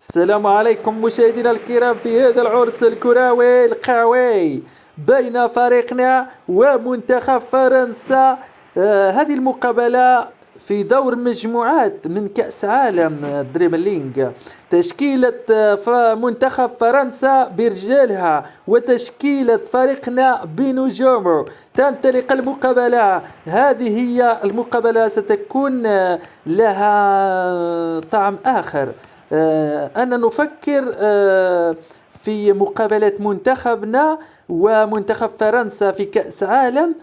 السلام عليكم مشاهدينا الكرام في هذا العرس الكروي القوي بين فريقنا ومنتخب فرنسا. هذه المقابلة في دور مجموعات من كأس عالم دريملينج. تشكيلة منتخب فرنسا برجالها وتشكيلة فريقنا بنجومه تنطلق المقابلة. هذه هي المقابلة ستكون لها طعم آخر. أنا نفكر في مقابلة منتخبنا ومنتخب فرنسا في كأس عالم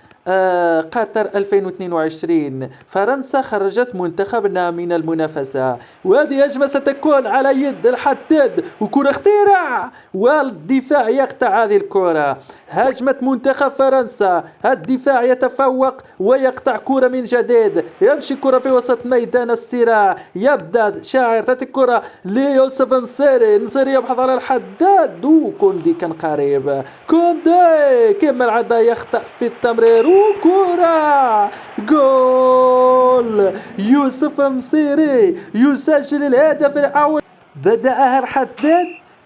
قطر 2022. فرنسا خرجت منتخبنا من المنافسة، وهذه هجمة ستكون على يد الحداد وكرة خطيرة والدفاع يقطع هذه الكرة. هجمة منتخب فرنسا، الدفاع يتفوق ويقطع كرة من جديد. يمشي كرة في وسط ميدان الصراع، يبدأ شاعر تأتي الكرة ليوسف نصيري يبحث على الحداد وكوندي كان قريب. كوندي كما العادة يخطأ في التمرير وكرة جول. يوسف نصيري يسجل الهدف الأول، بدأها الحداد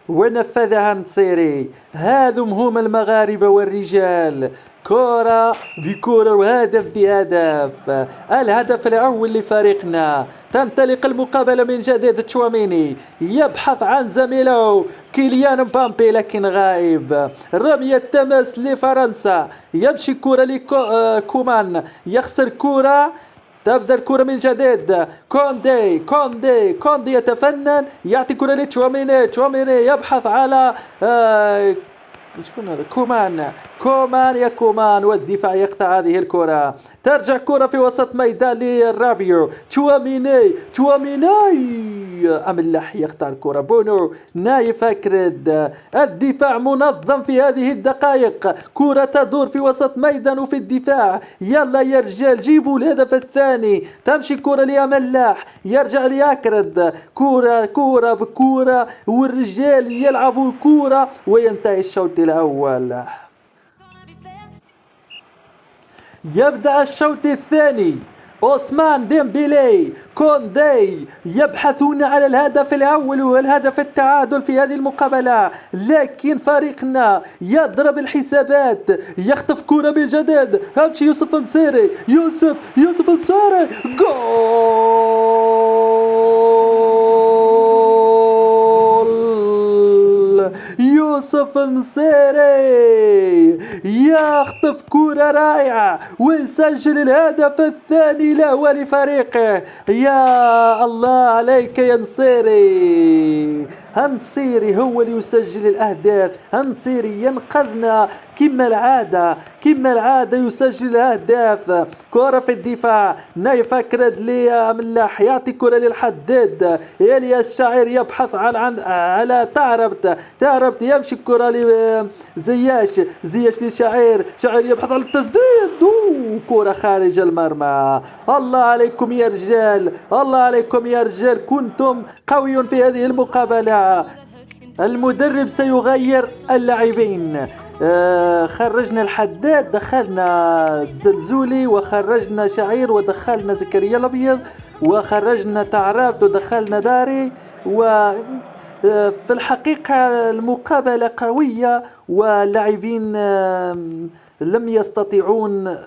ونفذها نصيري. هذم هم المغاربة والرجال، كرة بكرة وهدف بهدف. الهدف الأول لفريقنا. تنطلق المقابلة من جديد. تشواميني يبحث عن زميله كيليان مبامبي لكن غائب. رمية تماس لفرنسا، يمشي كرة لكومان يخسر كرة. تبدأ الكرة من جديد. كوندي يتفنن، يعطي كرة لتشواميني يبحث على شكون هذا؟ كومان والدفاع يقطع هذه الكرة. ترجع كرة في وسط ميدان للرابيو. تشواميني أملح يقطع الكرة. بونو نايف أكرد. الدفاع منظم في هذه الدقائق. كرة تدور في وسط ميدان وفي الدفاع. يلا يا رجال جيبوا الهدف الثاني. تمشي كرة لأملح، يرجع لأكرد. كرة بكرة والرجال يلعبوا كرة وينتهي الشوط الأول. يبدأ الشوط الثاني. عثمان ديمبيلي كوندي يبحثون على الهدف الأول والهدف التعادل في هذه المقابلة، لكن فريقنا يضرب الحسابات. يخطف كرة من جديد. همشي يوسف نصيري. يوسف نصيري جول. يوسف نصيري يخطف كرة رائعة ويسجل الهدف الثاني له ولفريقه. يا الله عليك يا نصيري. هنصيري هو اللي يسجل الأهداف. هنصيري ينقذنا كما العادة يسجل الأهداف. كرة في الدفاع. نايف أكرد لملاح يعطي كرة للحداد. إلياس شاعر يبحث على تعربت يمشي الكرة لزياش لشاعر. شاعر يبحث عن التسديد كرة خارج المرمى. الله عليكم يا رجال، الله عليكم يا رجال، كنتم قوي في هذه المقابلة. المدرب سيغير اللاعبين. خرجنا الحداد، دخلنا الزلزولي، وخرجنا شعير ودخلنا زكريا الأبيض، وخرجنا تعرابت ودخلنا داري. و في الحقيقة المقابلة قوية واللاعبين لم يستطيعون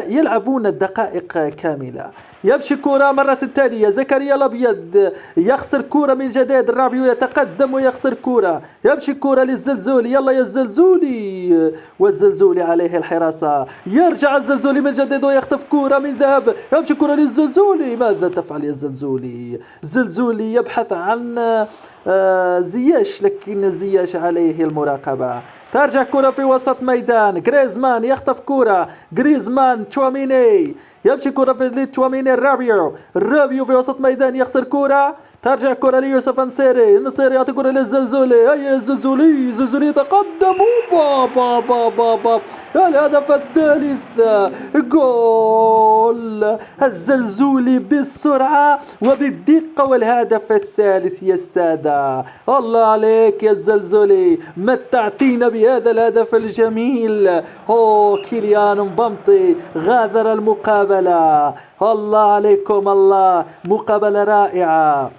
يلعبون الدقائق كاملة. يمشي كرة مرة تانية. زكريا الأبيض يخسر كرة من جديد. الرابيو يتقدم ويخسر كرة. يمشي كرة للزلزولي. يلا يا الزلزولي، والزلزولي عليه الحراسة. يرجع الزلزولي من جديد ويخطف كرة من ذهب. يمشي كرة للزلزولي. ماذا تفعل يا الزلزولي؟ الزلزولي يبحث عن زياش، لكن زياش عليه المراقبة. ترجع كرة في وسط ميدان. غريزمان يخطف كرة. تشواميني يمشي كرة في تشواميني. الرابيو في وسط ميدان يخسر كرة. ترجع كرة ليوسف نصيري يعطي كرة للزلزولي. أي الزلزولي يتقدم. بابا الهدف الثالث جول. الزلزولي بالسرعة وبالدقة والهدف الثالث يا السادة. الله عليك يا الزلزولي، متعتينا بهذا الهدف الجميل. كيليان مبامبي غادر المقابلة. الله عليكم، الله، مقابلة رائعة.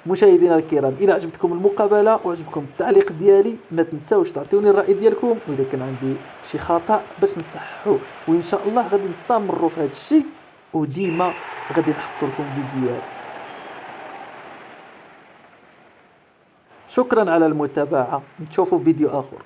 مشاهدينا الكرام، الى عجبتكم المقابله وعجبكم التعليق ديالي ما تنساوش تعطيوني الراي ديالكم، واذا كان عندي شي خطا باش نصححو، وان شاء الله غادي نستمروا في هذا الشيء وديما غادي نحط لكم فيديوهات. شكرا على المتابعه، نشوفوا فيديو اخر.